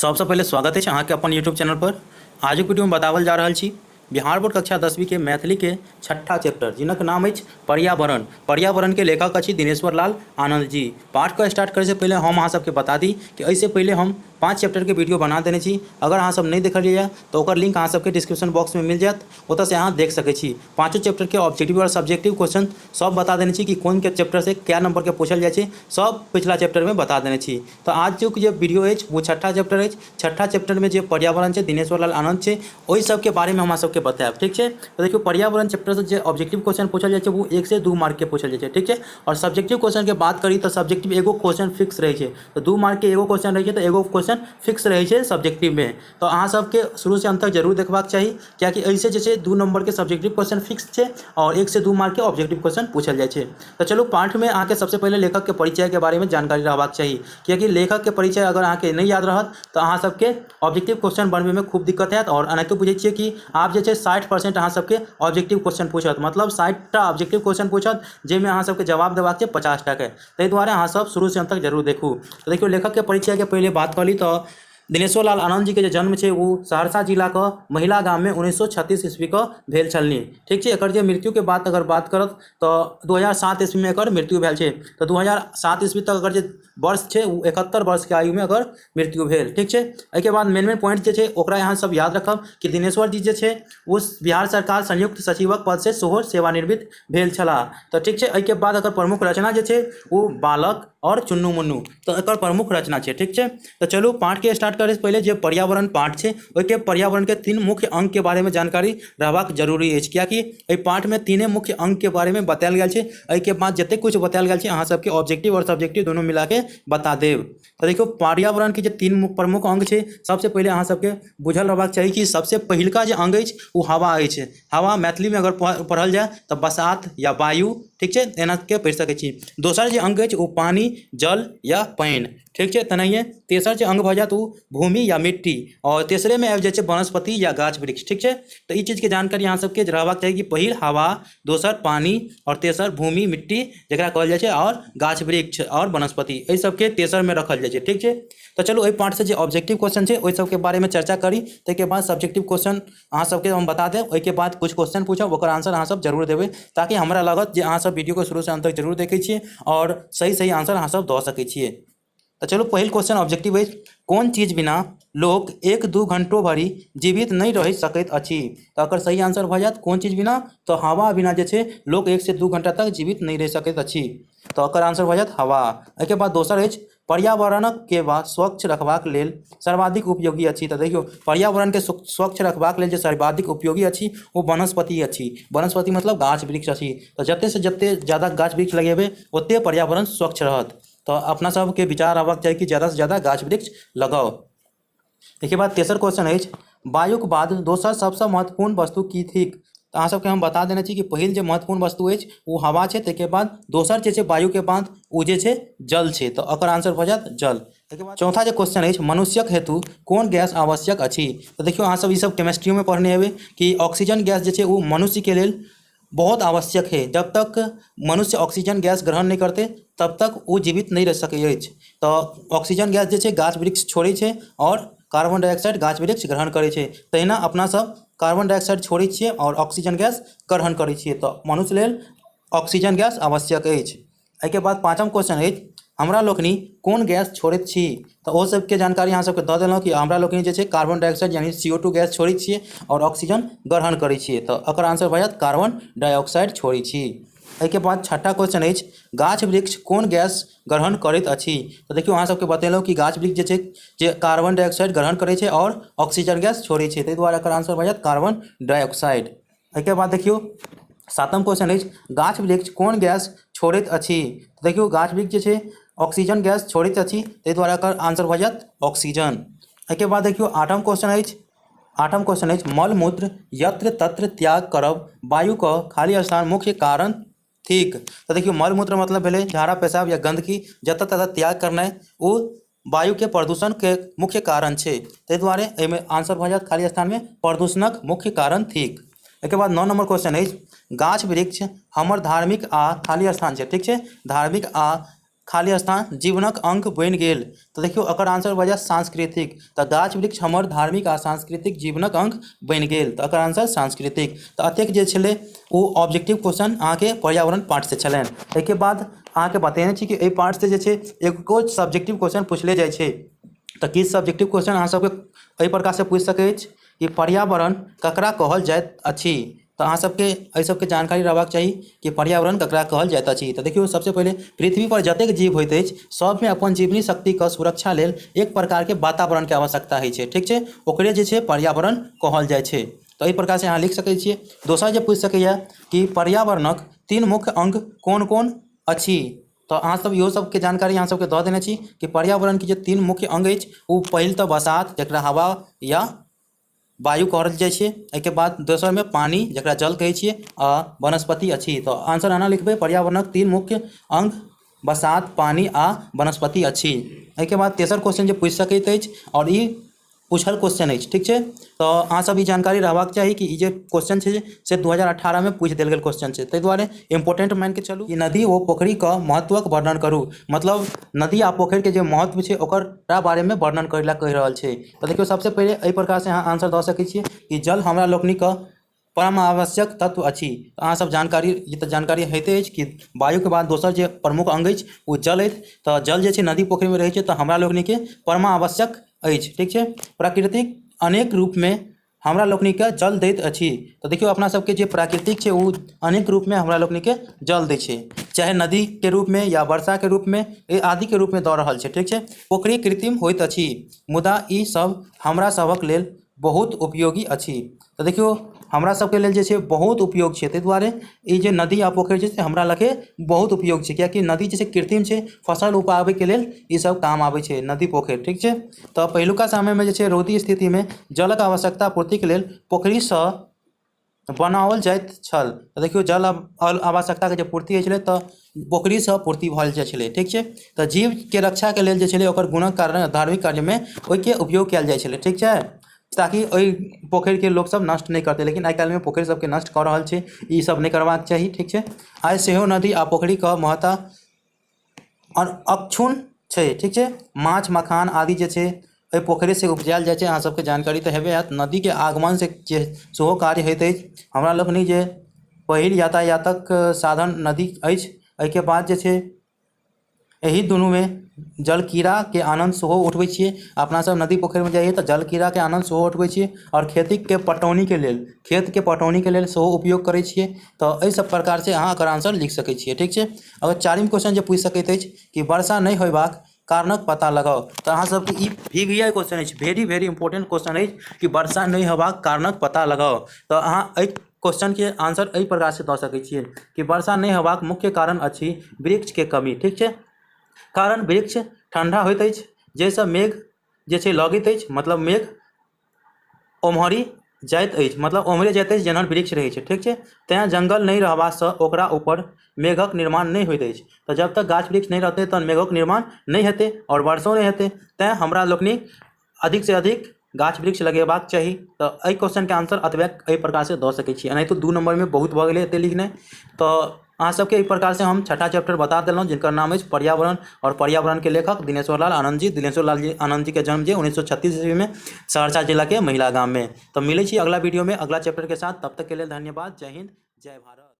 सबसे पहले स्वागत है अहाँ के अपन यूट्यूब चैनल पर। आज वीडियो में बतावल जा रहा छी बिहार बोर्ड कक्षा 10वीं के मैथिली के छठा चैप्टर जिनक नाम है पर्यावरण। पर्यावरण के लेखक अच्छी दिनेश्वर लाल आनंद जी। पाठ को स्टार्ट करे से पहले हम अहाँ सबके बता दी कि ऐसे पहले हम 5 चैप्टर के वीडियो बना देने छी। अगर अहाँ सब नहीं देखलिए तो ओकर लिंक अहाँ सबके डिस्क्रिप्शन बॉक्स में मिल जात, ओतऽ से अहाँ देख सके छी। पाँचों चैप्टर के ऑब्जेक्टिव और सब्जेक्टिव क्वेश्चन सब बता देने छी कि कौन के चैप्टर से क्या नंबर के पूछल जाए सब पिछला चैप्टर में बता देने छी। तो आज जो वीडियो है वो छठा चैप्टर है। छठा चैप्टर में जो पर्यावरण है दिनेश्वर लाल आनंद है वही सब के बारे में हम सबके बताएब। ठीक है, तो देखियो पर्यावरण चैप्टर से जो ऑब्जेक्टिव क्वेश्चन पूछल जाए वो 1 से 2 मार्क के पूछल जाए। ठीक है, और सब्जेक्टिव क्वेश्चन के बात करी तो सब्जेक्टिव एगो क्वेश्चन फिक्स रहे है, तो 2 मार्क के एगो क्वेश्चन रहे तो एगो क्वेश्चन फिक्स रहे है सब्जेक्टिव में। तो अहाँ सबके शुरू से अंत तक जरूर देखबाक चाहिए, क्या कि ऐसे जैसे 2 नंबर के सब्जेक्टिव क्वेश्चन फिक्स है और 1 से 2 मार्क के ऑब्जेक्टिव क्वेश्चन पूछल जाए। तो चलो पाठ में आके सबसे पहले लेखक के परिचय के बारे में जानकारी रहबाक चाहिए, क्योंकि लेखक के परिचय अगर आके नहीं याद रहत तो अहाँ सबके ऑब्जेक्टिव क्वेश्चन बनवे में खूब दिक्कत है। और नहीं तो बुझे छे कि आप जे 60% अहाँ सबके ऑब्जेक्टिव क्वेश्चन पूछत, मतलब 60टा ऑब्जेक्टिव क्वेश्चन पूछत जेमें अहाँ सबके जवाब देबाक छै 50टा के। ताहि दुआरे अहाँ सब शुरू से अंत तक जरूर देखू। तो देखियो लेखक के परिचय के पहले बात कर ली तो दिनेश्वर लाल आनंद जी के जो जन्म है वो सहरसा जिला का महिला गाँव में 1936 ईस्वी का भेल छलनी। ठीक है, एकर मृत्यु के बात अगर बात करत तो 2007 ईस्वी में एकर मृत्यु भेल छै। तो 2007 ईस्वी तक अगर जो वर्ष है वो 71 वर्ष के आयु में अगर मृत्यु भेल। ठीक है, एके बाद मेन पॉइंट जो है ओकरा यहाँ सब याद रखब कि दिनेश्वर जी जो है वो बिहार सरकार संयुक्त सचिवक पद से सेहो सेवानिवृत्त भेल छला। तो ठीक है, एके बाद अगर प्रमुख रचना जो है वो बालक और चुन्नू मुन्नू, तो एकर प्रमुख रचना है। ठीक है, तो चलो पाठ के स्टार्ट करे से पहले जो पर्यावरण पाठ है ओके पर्यावरण के 3 मुख्य अंग के बारे में जानकारी रहबाक जरूरी है, क्या कि पाठ में 3 मुख्य अंग के बारे में बतायल गया है। एके बाद जते कुछ बतायल गया है अहाँ सबके ऑब्जेक्टिव और सब्जेक्टिव दोनों मिला के बता देव। तो देखो पर्यावरण के जो 3 प्रमुख अंग है सबसे पहले अहाँ सबके बुझल रहबाक चाहिए कि सबसे पहिलका जो अंग है वो हवा है। हवा मैथिली में अगर पढ़ल जाए तो बसात या वायु, ठीक है, एना के पढ़ सके छी। दोसर जो अंग है वो पानी, जल या पानी, ठीक है, तेनाहिए तेसर जो अंग भ जात वो भूमि या मिट्टी, और तेसरे में आबि जाए वनस्पति या गाछ वृक्ष। ठीक है, तो ई चीज़ के जानकारी यहाँ सबके रहबाक चाहिए कि पहिल हवा, दोसर पानी और तेसर भूमि मिट्टी जकरा कहल जाए, और गाछ वृक्ष और वनस्पति एहि सबके तेसर में रखल जाए। ठीक है, तो चलो एहि पार्ट से जो ऑब्जेक्टिव क्वेश्चन है ओहि सबके बारे में चर्चा करी। ताहिके बाद सब्जेक्टिव क्वेश्चन अहाँ सबके हम बता देव, ओहिके बाद कुछ क्वेश्चन पूछब ओकर आंसर अहाँ सब जरूर देवे, ताकि हमरा लागत जे अहाँ सब वीडियो को शुरू से अंत तक जरूर देखे छिए और सही सही आंसर अहाँ सब दऽ सके छिए। तो चलो पहिल क्वेश्चन ऑब्जेक्टिव है, कौन चीज बिना लोग 1-2 घंटों भरी जीवित नहीं रह सकैत अछि। तो अगर सही आंसर भ जात कौन चीज बिना, तो हवा बिना जे छै लोग 1 से 2 घंटा तक जीवित नहीं रह सकैत अछि। तो अकर आंसर भ जात हवा। एके बाद दोसर है, पर्यावरणक के बाद स्वच्छ रखबाक लेल सर्वाधिक उपयोगी अछि। तो देखियो पर्यावरण के स्वच्छ रखबाक लेल जे सर्वाधिक उपयोगी अछि वो वनस्पति अछि। वनस्पति मतलब गाछ वृक्ष अछि। तो जते से जते ज़्यादा गाछ वृक्ष लगेबे ओते पर्यावरण स्वच्छ रहत। तो अपना सबके विचार आबक चाहिए कि ज़्यादा से ज़्यादा गाछ वृक्ष लगाओ। एक बाद तेसर क्वेश्चन है, वायुक बाद दोसर सबसे महत्वपूर्ण वस्तु की थिक। तो अहाँ सबके हम बता देना चाहिए कि पहिल जो महत्वपूर्ण वस्तु है वो हवा है, ताहिके बाद दोसर जे वायु के बाद वो जे जल है। तो अकर आंसर भ जात जल। ताहिके बाद चौथा जो क्वेश्चन है, मनुष्यक हेतु कौन गैस आवश्यक अछि। तो देखियो अहाँ सब सब केमिस्ट्री में पढ़ने हेबे कि ऑक्सीजन गैस जे वो मनुष्य के लेल बहुत आवश्यक है। जब तक मनुष्य ऑक्सीजन गैस ग्रहण नहीं करते तब तक वो जीवित नहीं रह सके। तो ऑक्सीजन गैस जे गाछ वृक्ष छोड़े छे और कार्बन डाइऑक्साइड गाछ वृक्ष ग्रहण करे छे। तहिना अपना सब कार्बन डाइऑक्साइड छोड़े छिए और ऑक्सीजन गैस ग्रहण करे छिए। तो मनुष्य लेल ऑक्सीजन गैस आवश्यक अछि। एके बाद पाँचम क्वेश्चन है, हमरा लोकनि कौन गैस छोड़ैत छी। तो वो सबके जानकारी अहाँ सबके दऽ देलहुँ कि हमरा लोकनि जे छै कार्बन डाइऑक्साइड यानी CO2 गैस छोड़ै छिए और ऑक्सीजन ग्रहण करै छिए। तो एकर आंसर भऽ जायत कार्बन डाइऑक्साइड छोड़ै छी। एहिके बाद छठा क्वेश्चन है, गाछ वृक्ष कौन गैस ग्रहण करैत अछि। तो देखियो अहाँ सबके बतेलहुँ कि गाछ वृक्ष जे छै जे कार्बन डाइऑक्साइड ग्रहण करै छै और ऑक्सीजन गैस छोड़ै छै, ताहि दुआरे एकर आंसर भऽ जायत कार्बन डाइऑक्साइड। एहिके बाद देखियो सातम क्वेश्चन है, गाछ वृक्ष कौन गैस छोड़ैत अछि। तो देखियो गाछ वृक्ष जे छै ऑक्सीजन गैस छोड़ैत अछि, ताहि दुआरे एकर आंसर भऽ जायत ऑक्सीजन। एहिके बाद देखियो आठम क्वेश्चन है, मल मूत्र यत्र तत्र त्याग करब वायुक खाली स्थान मुख्य कारण थिक। तो देखियो मल मूत्र मतलब भेले झाड़ा पेशाब या गंदगी जतऽ ततऽ त्याग करनाइ वो वायु के प्रदूषण के मुख्य कारण छै। ताहि दुआरे एहिमे आंसर भऽ जायत खाली स्थान में प्रदूषणक मुख्य कारण थिक। एक बाद 9 नंबर क्वेश्चन है, गाछ वृक्ष हमर धार्मिक आ खाली स्थान है। ठीक है, धार्मिक आ खाली स्थान जीवनक अंग बनि गेल। तो देखियो एकर आंसर भऽ जायत सांस्कृतिक। तो गाछ वृक्ष हमर धार्मिक आ सांस्कृतिक जीवनक अंग बनि गेल। तो एकर आंसर सांस्कृतिक। तो अतेक जे छलै ओ ऑब्जेक्टिव क्वेश्चन अहाँके पर्यावरण पार्ट से छलनि। एहिके बाद अहाँके बतेने छी कि एहि पार्ट से जे छै एगो सब्जेक्टिव क्वेश्चन पूछले जाइ छै। तो कि सब्जेक्टिव क्वेश्चन अहाँ सबके एहि प्रकार से पूछि सकै अछि कि पर्यावरण ककरा कहल जाइत अछि। तो अहाँ सबके एहि सबके जानकारी रहबाक चाही कि पर्यावरण ककरा कहल जाइत अछि। तो देखियौ सबसे पहले पृथ्वी पर जतेक जीव होइत अछि सबमे अपन जीवनी शक्तिके सुरक्षा लेल एक प्रकारके वातावरणके आवश्यकता होइ छै, ठीक छै, ओकरे जे छै पर्यावरण कहल जाइ छै। तो एहि प्रकार से अहाँ लिख सकै छियै। दोसर जे पूछि सकैए कि पर्यावरणक 3 मुख्य अंग कोन कोन अछि। तो अहाँ सब इहो सबके जानकारी अहाँ सबके दऽ देने छी कि पर्यावरण के जे 3 मुख्य अंग अछि ओ पहिल तऽ बसात जकरा हवा या वायु कहल जाइ छै। एहिके बाद दोसरमे पानी जकरा जल कहै छियै आ वनस्पति अछि। तो आंसर अहाँ लिखबै पर्यावरणक 3 मुख्य अंग बसात, पानी आ वनस्पति अछि। एहिके बाद तेसर क्वेश्चन जे पूछि सकैत अछि और ई पूछल क्वेश्चन अछि, ठीक छै। तो अहाँ सब ई जानकारी रहबाक चाही कि ई जे क्वेश्चन छै से 2018 में पूछि देल गेल क्वेश्चन छै, ताहि दुआरे इंपोर्टेंट मान के चलू कि नदी व पोखरी का महत्वक वर्णन करू। मतलब नदी आ पोखरि के जे महत्व छै ओकरा बारे में वर्णन करै ला कहि रहल छै। तो देखियो सबसे पहले एहि प्रकार से अहाँ आंसर दऽ सकै छियै कि जल हमरा लोकनिक परम आवश्यक तत्व अछि। तो अहाँ सब जानकारी ई तऽ जानकारी होइते अछि कि वायु के बाद दोसर जे प्रमुख अंग अछि ओ जल अछि। तो जल जे छै नदी पोखरि में रहै छै तो हमरा लोकनिके परम आवश्यक अछि, ठीक छै। प्राकृतिक अनेक रूप में हमरा लोकनिके जल दैत अछि। तो देखियो अपना सबके जे प्राकृतिक छै ओ अनेक रूप में हमरा लोकनिके जल दै छै, चाहे नदी के रूप में या वर्षा के रूप में आदि के रूप में दऽ रहल छै, ठीक छै। पोखरि कृत्रिम होइत अछि मुदा ई सब हमरा सबक लेल बहुत उपयोगी अछि। तो देखियो हमरा सबके लेल जे छै बहुत उपयोग छै, ताहि दुआरे ई जे नदी आ पोखरि छै से हमरा लगे बहुत उपयोग छै, कियाकि नदी जे छै कृत्रिम छै, फसल उगाबे के लेल ई सब काम आबै छै नदी पोखरि, ठीक छै। तो पहिलुका समय में जे छै रौदी स्थिति में जलक आवश्यकता पूर्ति के लेल पोखरि से बनाओल जाइत छल। तो देखियो जल आवश्यकता के जे पूर्ति होइ छलै तो पोखरि से पूर्ति भऽ जाइ छलै, ठीक छै। तो जीव के रक्षा के लेल जे छलै ओकर गुणक कारण धार्मिक कार्य में ओहिके उपयोग कयल जाइ छलै, ठीक छै, ताकि ओहि पोखरि के लोग सब नष्ट नहीं करते। लेकिन आइ काल्हि में पोखरि सबके नष्ट कऽ रहल छै, ई सब नहीं करबाक चाही, ठीक छै। आइ सेहो नदी आ पोखरि के महत्ता अक्षुण्ण छै, ठीक छै। माछ मखान आदि जे छै एहि पोखरि से उपजायल जाइ छै। अहाँ सबके जानकारी तऽ हेबे हैत। नदी के आगमन से जे सेहो कार्य होइत अछि। हमरा लोकनि जे पहिल यातायातक साधन नदी अछि। एहिके बाद जे छै एहि दुनू में जल कीड़ा के आनंद सेहो उठबै छियै। अपना सब नदी पोखरि में जाइए तो जल कीड़ा के आनंद सेहो उठबै छियै और खेती के पटौनी के लेल सेहो उपयोग करै छियै। तो एहि सब प्रकार से अहाँ एकर आंसर लिख सकै छियै, ठीक छै। अगर चारिम क्वेश्चन जे पूछि सकैत अछि कि वर्षा नहीं होयबाक कारणक पता लगाओ। तो अहाँ सबके ई VVI क्वेश्चन अछि, वेरी वेरी इंपोर्टेंट क्वेश्चन अछि कि वर्षा नहीं होयबाक कारणक पता लगाओ। तो अहाँ एहि क्वेश्चन के आंसर एहि प्रकार से दऽ सकै छियै कि वर्षा नहीं होयबाक मुख्य कारण अछि वृक्ष के कमी, ठीक छै। कारण वृक्ष ठंडा होइत अछि जाहिसँ मेघ जे छै लगैत अछि, मतलब मेघ ओम्हरी जाइत अछि, मतलब ओम्हरे जाइत अछि जेना वृक्ष रहै छै, ठीक छै। तेँ जंगल नहीं रहबासँ ओकरा ऊपर मेघक निर्माण नहीं होइत अछि। तो जब तक गाछ वृक्ष नहीं रहतै तहन मेघक निर्माण नहीं हेतै और वर्षो नहीं हेतै। तेँ हमरा लोकनि अधिक से अधिक गाछ वृक्ष लगेबाक चाही। तो एहि क्वेश्चन के आंसर अतबे एहि प्रकार से दऽ सकै छियै। एनाहितो 2 नंबर में बहुत भऽ गेलै एते लिखनाइ। तो अहाँ सबके एहि प्रकार से हम छठा चैप्टर बता देलहुँ जिनकर नाम अछि पर्यावरण। और पर्यावरण के लेखक दिनेश्वर लाल आनंद जी। दिनेश्वर लाल जी आनंद जी के जन्म जे 1936 ईस्वी में सहरसा जिला के महिला गाम में। तो मिलै छी अगला वीडियो में अगला चैप्टर के साथ। तब तक के लिए धन्यवाद। जय हिंद, जय भारत।